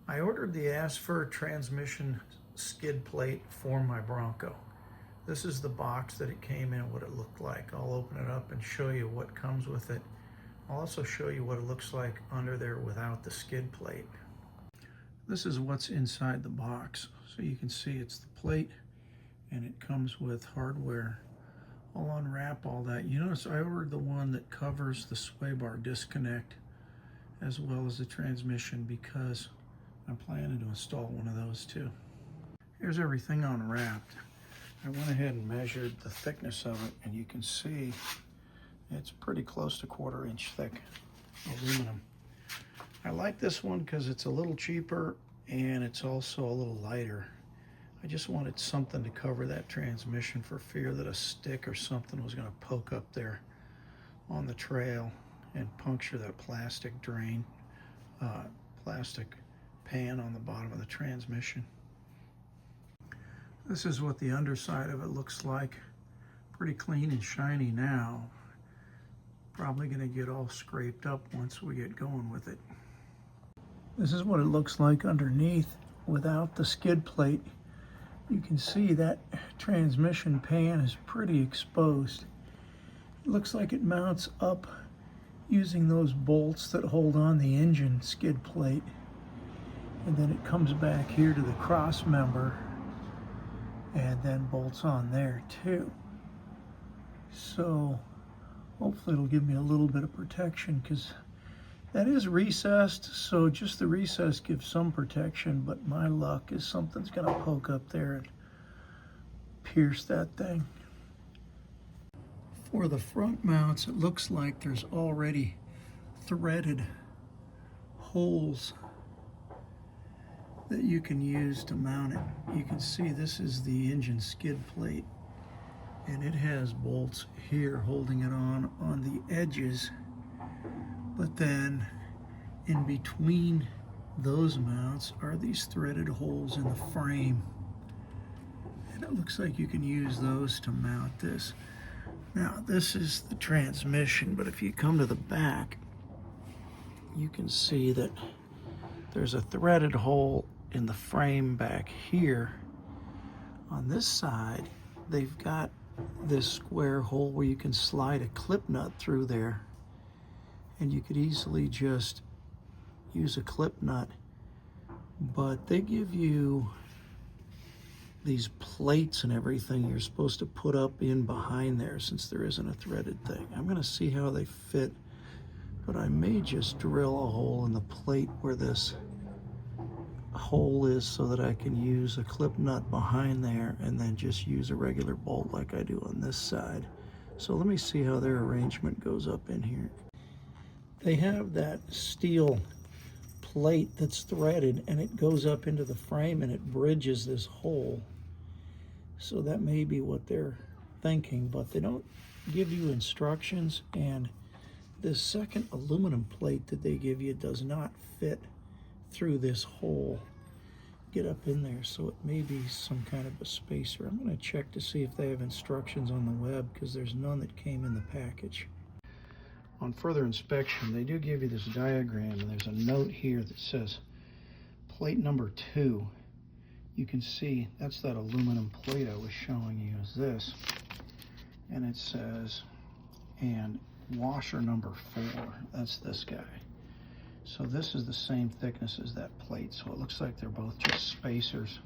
I ordered the ASFIR transmission skid plate for my Bronco. This is the box that it came in, what it looked like. I'll open it up and show you what comes with it. I'll also show you what it looks like under there without the skid plate. This is what's inside the box. So you can see it's the plate and it comes with hardware. I'll unwrap all that. You notice I ordered the one that covers the sway bar disconnect as well as the transmission because I'm planning to install one of those too. Here's everything unwrapped. I went ahead and measured the thickness of it, and you can see it's pretty close to 1/4 inch thick aluminum. I like this one because it's a little cheaper and it's also a little lighter. I just wanted something to cover that transmission for fear that a stick or something was going to poke up there on the trail and puncture that plastic drain, plastic pan on the bottom of the transmission. This is what the underside of it looks like. Pretty clean and shiny now. Probably going to get all scraped up once we get going with it. This is what it looks like underneath without the skid plate. You can see that transmission pan is pretty exposed. It looks like it mounts up using those bolts that hold on the engine skid plate. And then it comes back here to the cross member and then bolts on there too. So hopefully it'll give me a little bit of protection because that is recessed, so just the recess gives some protection, but my luck is something's gonna poke up there and pierce that thing. For the front mounts, it looks like there's already threaded holes that you can use to mount it. You can see this is the engine skid plate, and it has bolts here holding it on the edges, but then in between those mounts are these threaded holes in the frame, and it looks like you can use those to mount this. Now this is the transmission, but if you come to the back, you can see that there's a threaded hole in the frame back here. On this side, they've got this square hole where you can slide a clip nut through there, and you could easily just use a clip nut, but they give you these plates and everything you're supposed to put up in behind there since there isn't a threaded thing. I'm going to see how they fit, but I may just drill a hole in the plate where this hole is so that I can use a clip nut behind there and then just use a regular bolt like I do on this side. So let me see how their arrangement goes up in here. They have that steel plate that's threaded and it goes up into the frame and it bridges this hole. So that may be what they're thinking, but they don't give you instructions, and this second aluminum plate that they give you does not fit through this hole, get up in there, so it may be some kind of a spacer. I'm going to check to see if they have instructions on the web because there's none that came in the package. On further inspection, they do give you this diagram, and there's a note here that says plate number 2. You can see that's that aluminum plate I was showing you is this, and it says, and washer number 4, that's this guy. So this is the same thickness as that plate, so it looks like they're both just spacers.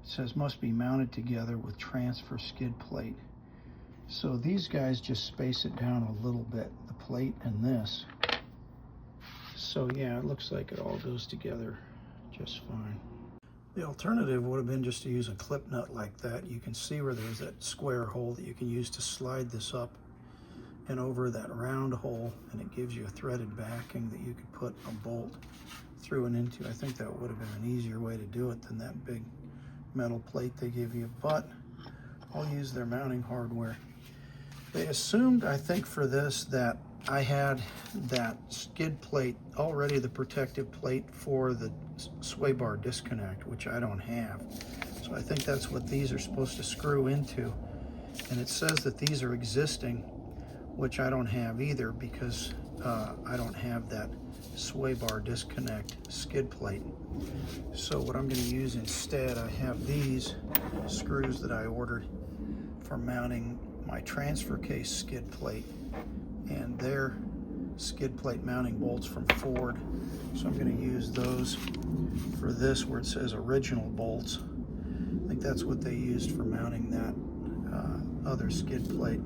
It says must be mounted together with transfer skid plate. So these guys just space it down a little bit, the plate and this. So yeah, it looks like it all goes together just fine. The alternative would have been just to use a clip nut like that. You can see where there's that square hole that you can use to slide this up and over that round hole, and it gives you a threaded backing that you could put a bolt through and into. I think that would have been an easier way to do it than that big metal plate they give you, but I'll use their mounting hardware. They assumed, I think for this, that I had that skid plate already, the protective plate for the sway bar disconnect, which I don't have. So I think that's what these are supposed to screw into. And it says that these are existing, which I don't have either, because I don't have that sway bar disconnect skid plate. So what I'm going to use instead, I have these screws that I ordered for mounting my transfer case skid plate, and they're skid plate mounting bolts from Ford. So I'm going to use those for this where it says original bolts. I think that's what they used for mounting that other skid plate.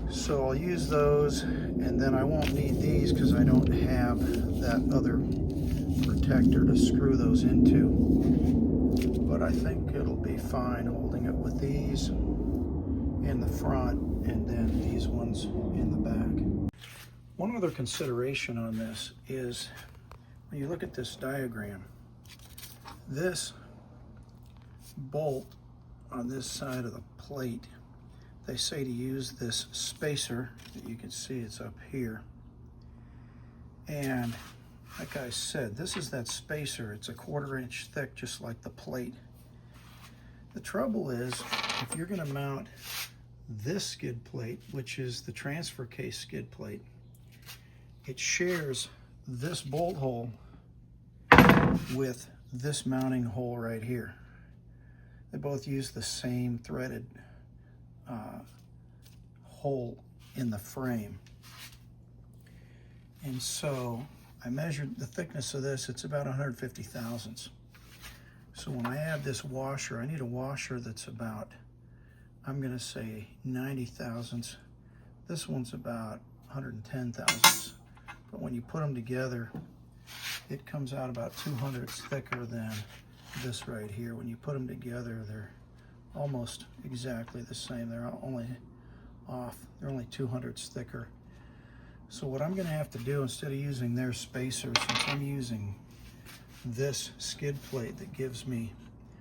So I'll use those, and then I won't need these because I don't have that other protector to screw those into. But I think it'll be fine holding it with these in the front and then these ones in the back. One other consideration on this is when you look at this diagram, this bolt on this side of the plate, they say to use this spacer that you can see it's up here. And like I said, this is that spacer. It's a 1/4 inch thick, just like the plate. The trouble is, if you're going to mount this skid plate, which is the transfer case skid plate, it shares this bolt hole with this mounting hole right here. They both use the same threaded hole in the frame. And so I measured the thickness of this, it's about 150 thousandths. So when I add this washer, I need a washer that's about, I'm gonna say 90 thousandths. This one's about 110 thousandths. But when you put them together, it comes out about 200ths thicker than this right here. When you put them together, they're almost exactly the same. They're only 200ths thicker. So what I'm going to have to do, instead of using their spacer, since I'm using this skid plate that gives me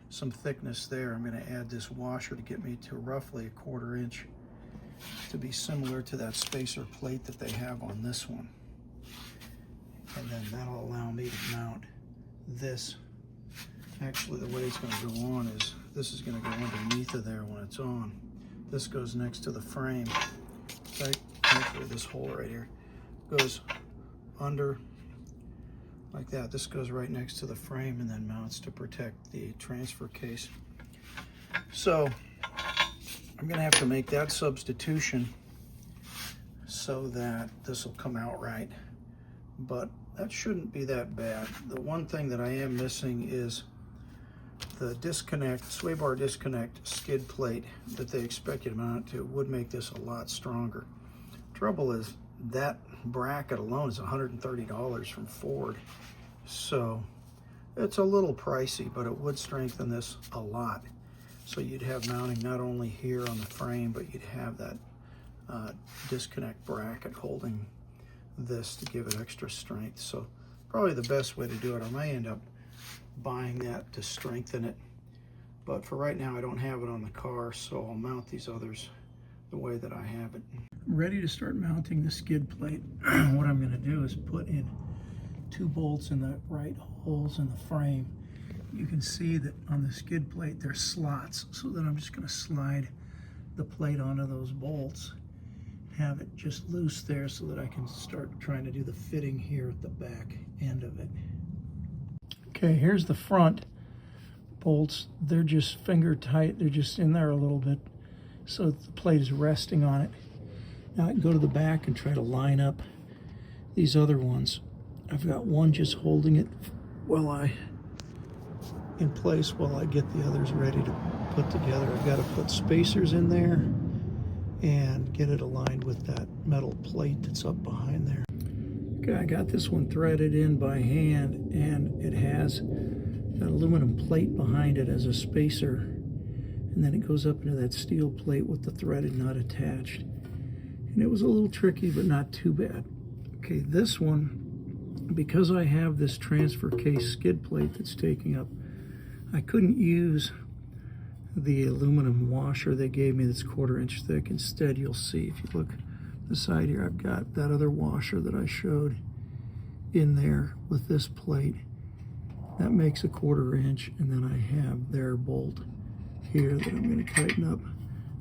some thickness there, I'm going to add this washer to get me to roughly a 1/4 inch to be similar to that spacer plate that they have on this one. And then that'll allow me to mount this. Actually, the way it's going to go on is this is going to go underneath of there when it's on. This goes next to the frame. Actually, this hole right here goes under like that. This goes right next to the frame and then mounts to protect the transfer case. So I'm going to have to make that substitution so that this will come out right. But that shouldn't be that bad. The one thing that I am missing is the disconnect, sway bar disconnect skid plate that they expect you to mount to would make this a lot stronger. Trouble is that bracket alone is $130 from Ford. So it's a little pricey, but it would strengthen this a lot. So you'd have mounting not only here on the frame, but you'd have that disconnect bracket holding this to give it extra strength. So probably the best way to do it, I may end up buying that to strengthen it, but for right now I don't have it on the car, so I'll mount these others the way that I have it. I'm ready to start mounting the skid plate. What I'm going to do is put in 2 bolts in the right holes in the frame. You can see that on the skid plate there's slots, so then I'm just going to slide the plate onto those bolts, have it just loose there so that I can start trying to do the fitting here at the back end of it. Okay, here's the front bolts. They're just finger tight. They're just in there a little bit so the plate is resting on it. Now I can go to the back and try to line up these other ones. I've got one just holding it in place while I get the others ready to put together. I've got to put spacers in there and get it aligned with that metal plate that's up behind there. Okay, I got this one threaded in by hand, and it has an aluminum plate behind it as a spacer, and then it goes up into that steel plate with the threaded nut attached. And it was a little tricky, but not too bad. Okay, this one, because I have this transfer case skid plate that's taking up, I couldn't use the aluminum washer they gave me that's 1/4 inch thick. Instead, you'll see, if you look the side here, I've got that other washer that I showed in there with this plate. That makes a 1/4 inch, and then I have their bolt here that I'm going to tighten up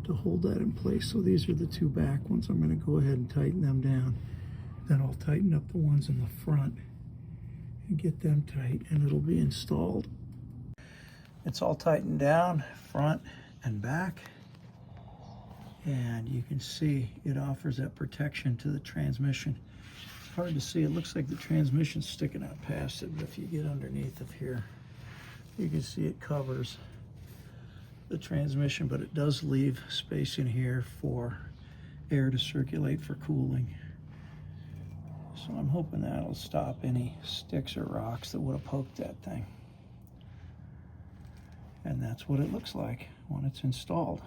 to hold that in place. So these are the 2 back ones. I'm going to go ahead and tighten them down. Then I'll tighten up the ones in the front and get them tight, and it'll be installed. It's all tightened down, front and back. And you can see it offers that protection to the transmission. It's hard to see. It looks like the transmission's sticking out past it, but if you get underneath of here, you can see it covers the transmission, but it does leave space in here for air to circulate for cooling. So I'm hoping that'll stop any sticks or rocks that would have poked that thing. And that's what it looks like when it's installed.